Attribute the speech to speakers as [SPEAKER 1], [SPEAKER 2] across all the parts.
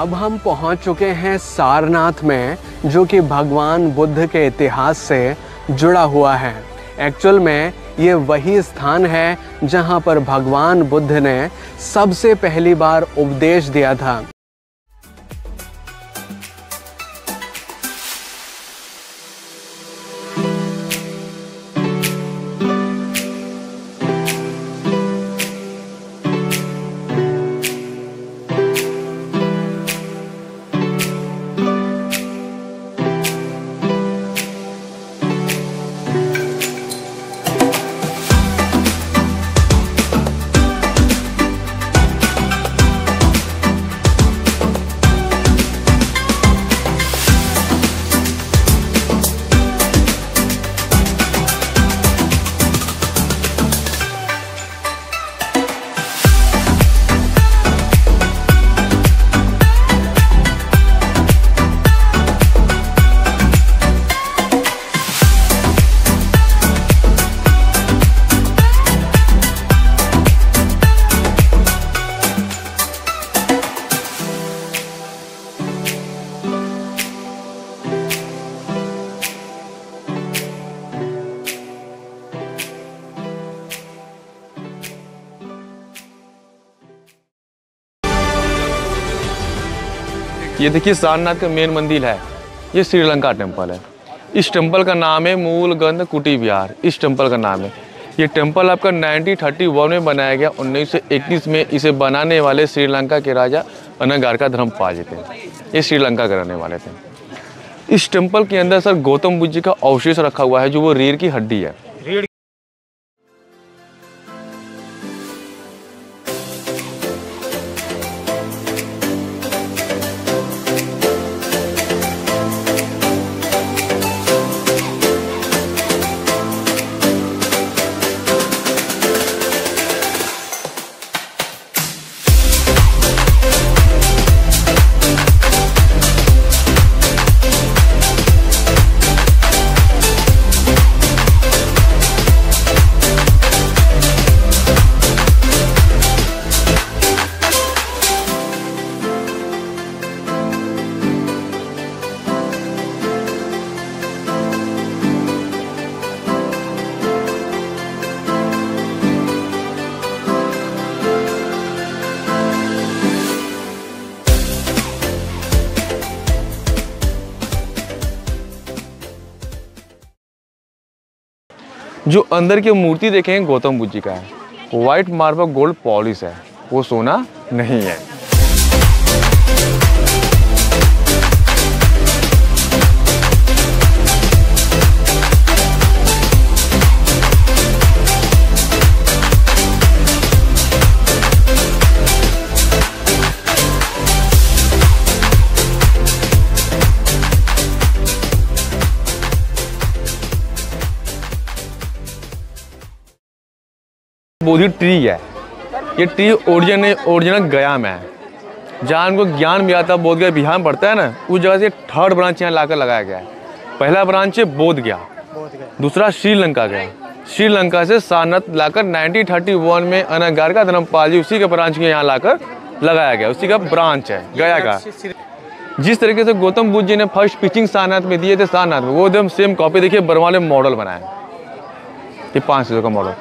[SPEAKER 1] अब हम पहुंच चुके हैं सारनाथ में, जो कि भगवान बुद्ध के इतिहास से जुड़ा हुआ है। एक्चुअल में ये वही स्थान है जहां पर भगवान बुद्ध ने सबसे पहली बार उपदेश दिया था।
[SPEAKER 2] ये देखिए सारनाथ का मेन मंदिर है, ये श्रीलंका टेम्पल है। इस टेम्पल का नाम है मूलगंध कुटी विहार, इस टेम्पल का नाम है। ये टेम्पल आपका 1931 में बनाया गया। 1921 में इसे बनाने वाले श्रीलंका के राजा अनगारिका धर्मपाल जी थे। ये श्रीलंका के रहने वाले थे। इस टेम्पल के अंदर सर गौतम बुद्ध जी का अवशेष रखा हुआ है, जो वो रीढ़ की हड्डी है। जो अंदर की मूर्ति देखेंगे गौतम बुद्ध जी का है। व्हाइट मार्बल गोल्ड पॉलिश है, वो सोना नहीं है। बोधि ट्री है, ये ट्री ओरिजिनल गया में है। जहाँ उनको ज्ञान मिला था बोध गया बिहार में पड़ता है ना, उस जगह से थर्ड ब्रांच यहाँ लाकर लगाया गया है। पहला ब्रांच है बोध गया, दूसरा श्रीलंका गया। श्रीलंका से सारनाथ लाकर 1931 में अनगारिका धर्मपाल जी उसी के ब्रांच के यहाँ लाकर लगाया गया, उसी का ब्रांच है गया का। जिस तरीके से गौतम बुद्ध जी ने फर्स्ट पिचिंग सारनाथ में दिए थे सारनाथ में, वो एकदम सेम कॉपी देखिए बरवाले मॉडल बनाया। ये 5 चीज़ों का मॉडल।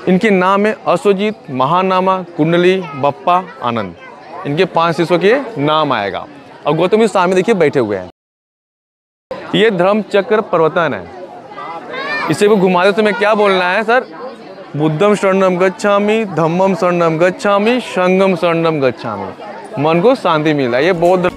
[SPEAKER 2] इनके नाम है अश्वजीत, महानामा, कुंडली, बप्पा, आनंद। इनके 5 शिष्यों के नाम आएगा। और गौतम जी सामने देखिए बैठे हुए हैं। ये धर्मचक्र प्रवर्तन है। इसे को घुमाते समय क्या बोलना है सर? बुद्धम शरणम गच्छामि, धम्मम शरणम गच्छामि, संघम शरणम गच्छामि। मन को शांति मिला। ये बौद्ध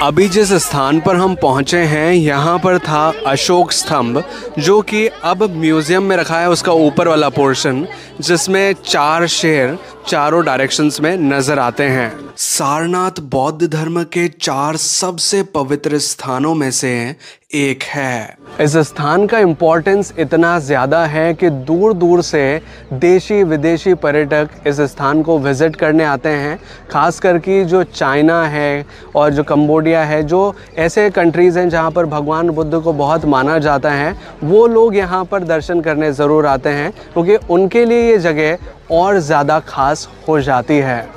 [SPEAKER 1] अभी जिस स्थान पर हम पहुंचे हैं यहाँ पर था अशोक स्तंभ, जो कि अब म्यूज़ियम में रखा है, उसका ऊपर वाला पोर्शन जिसमें 4 शेर चारों डायरेक्शंस में नज़र आते हैं। सारनाथ बौद्ध धर्म के 4 सबसे पवित्र स्थानों में से एक है। इस स्थान का इम्पोर्टेंस इतना ज़्यादा है कि दूर दूर से देशी विदेशी पर्यटक इस स्थान को विज़िट करने आते हैं। ख़ास करके जो चाइना है और जो कंबोडिया है, जो ऐसे कंट्रीज़ हैं जहाँ पर भगवान बुद्ध को बहुत माना जाता है, वो लोग यहाँ पर दर्शन करने ज़रूर आते हैं, क्योंकि उनके लिए ये जगह और ज़्यादा ख़ास हो जाती है।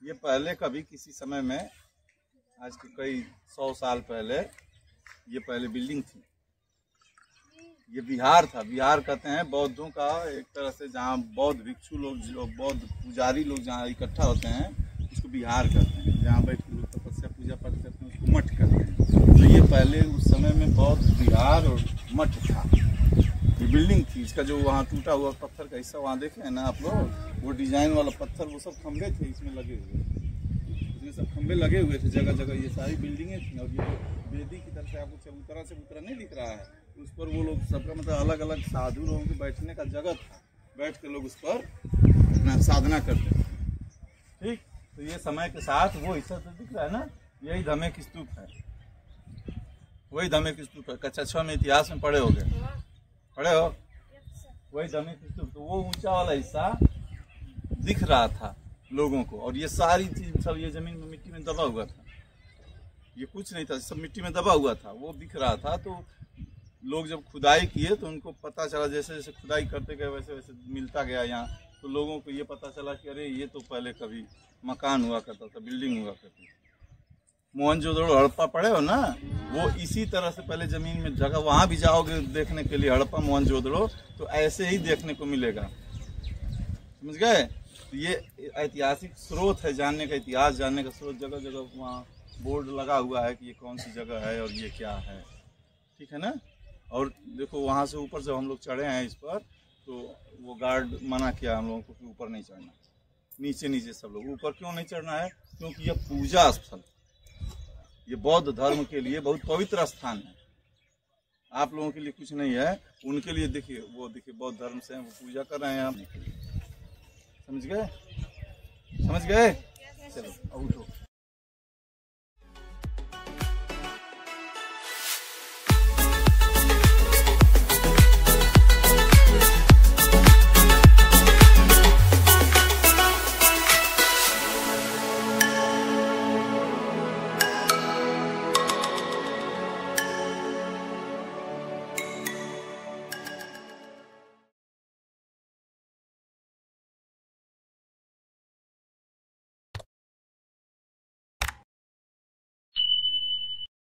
[SPEAKER 3] ये पहले कभी किसी समय में, आज के कई 100 साल पहले, ये पहले बिल्डिंग थी। ये विहार था। विहार कहते हैं बौद्धों का एक तरह से, जहाँ बौद्ध भिक्षु लोग, जो बौद्ध पुजारी लोग जहाँ इकट्ठा होते हैं, उसको विहार कहते हैं। जहाँ बैठ के लोग तपस्या पूजा पाठ करते हैं उसको मठ कहते हैं। तो ये पहले उस समय में बौद्ध विहार और मठ था। ये बिल्डिंग थी। इसका जो वहाँ टूटा हुआ पत्थर का हिस्सा वहाँ देखे हैं ना आप लोग, वो डिजाइन वाला पत्थर, वो सब खंभे थे इसमें लगे हुए। इसमें सब खंभे लगे हुए थे जगह जगह। ये सारी बिल्डिंगें थी। और ये वेदी की तरफ से आपको चबूतरा से उतरा नहीं दिख रहा है, उस पर वो लोग सबका मतलब अलग अलग साधु लोगों के बैठने का जगह था। बैठ के लोग उस पर अपना साधना करते थे। ठीक, तो ये समय के साथ वो हिस्सा तो दिख रहा है ना, यही धमेक स्तूप है। वही धमेक स्तूप है। कक्षा 6 में इतिहास में पढ़े हो गए, पढ़े हो? वही धमेक स्तूप। तो वो ऊंचा वाला हिस्सा दिख रहा था लोगों को। और ये सारी चीज सब ये जमीन में मिट्टी में दबा हुआ था। ये कुछ नहीं था, सब मिट्टी में दबा हुआ था, वो दिख रहा था। तो लोग जब खुदाई किए तो उनको पता चला, जैसे जैसे खुदाई करते गए वैसे वैसे मिलता गया यहाँ। तो लोगों को ये पता चला कि अरे ये तो पहले कभी मकान हुआ करता था, बिल्डिंग हुआ करती थी। मोहनजोदड़ो हड़प्पा पड़े हो ना, वो इसी तरह से पहले जमीन में जगह, वहाँ भी जाओगे देखने के लिए हड़प्पा मोहनजोदड़ो, तो ऐसे ही देखने को मिलेगा। समझ गए? तो ये ऐतिहासिक स्रोत है, जानने का, इतिहास जानने का स्रोत। जगह जगह वहाँ बोर्ड लगा हुआ है कि ये कौन सी जगह है और ये क्या है। ठीक है ना? और देखो वहाँ से ऊपर जब हम लोग चढ़े हैं इस पर, तो वो गार्ड मना किया हम लोगों को कि ऊपर नहीं चढ़ना, नीचे नीचे सब लोग। ऊपर क्यों नहीं चढ़ना है? क्योंकि यह पूजा स्थल, ये बौद्ध धर्म के लिए बहुत पवित्र स्थान है। आप लोगों के लिए कुछ नहीं है, उनके लिए। देखिए वो, देखिए बौद्ध धर्म से वो पूजा कर रहे हैं आप। समझ गए? समझ गए? चलो उठो।